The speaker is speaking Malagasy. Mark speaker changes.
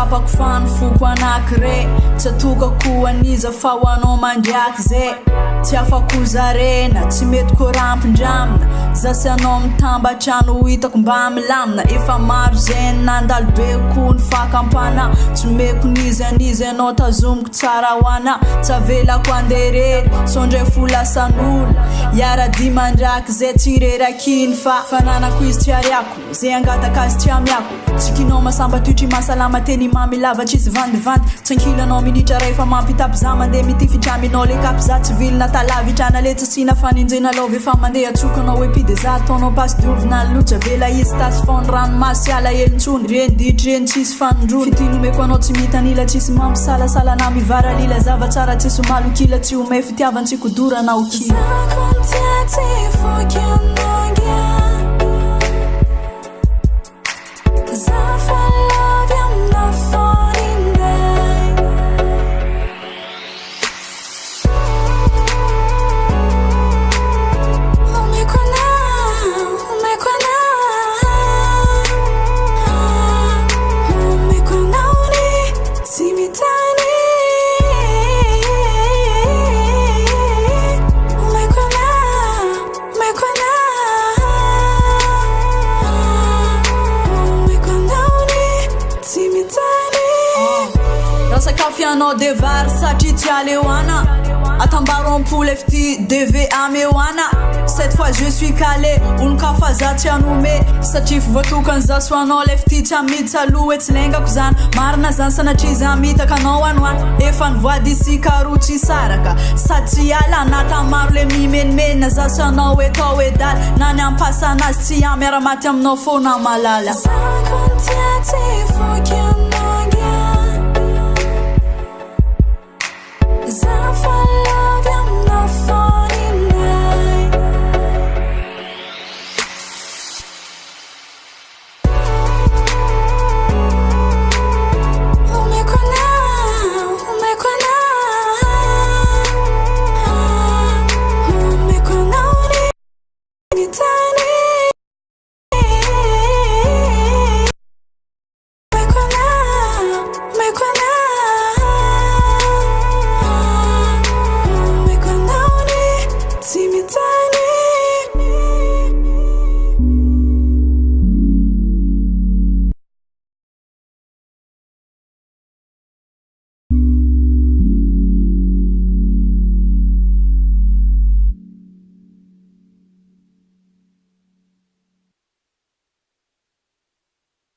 Speaker 1: tsapako fanofoko anakire tsy atokako aniza fa ho anao mandriaky zay tsy afako zarena tsy mety ko rampindramina zasy anao mitambatrano hitako mba milamina efa maro zay nandalo be ko ny fakampana tsy meko nizy anao tazomiko tsara hoana tsy avelako anderery sondray folasan'olo iarady mandraky zay tsy rerakiny fa fananako izy tsy ariako zay angataka azy tsy amiako tsy kinao masamba tutry masalama teny mamy lava tsisy vandivandy tsy ankilanao minitra ray fa mampitapy za mandeha mitifitraminao le kapy za tsy vilina talavitrana le tsasina faninjena lova efa mandeha atsokanao epide za ataonao pasy diovina lotra vela izy tasy fony ranomasy ala elintsony reny ditry reny tsisy fanondrony fitinomeko anao tsy mitanila tsisy mampisalasala na mivaralila zava tsara tsisy malokila tsy omay fitiavantsiko dorana okila Sacafiano de varsa Titialewana Atambaro pour FT DVA mewana. Cette fois je suis calé Unka fazati anume Satif votu kanza swano lefti chamita luet lenga kuzan Marna zansana chizamita kanoan wan Efan vadisi karuchi saraka Satiala nata marle mimen mena zasano wetowe dal Nanyam pasana siya mera matam no fona malala Sakontiati fokino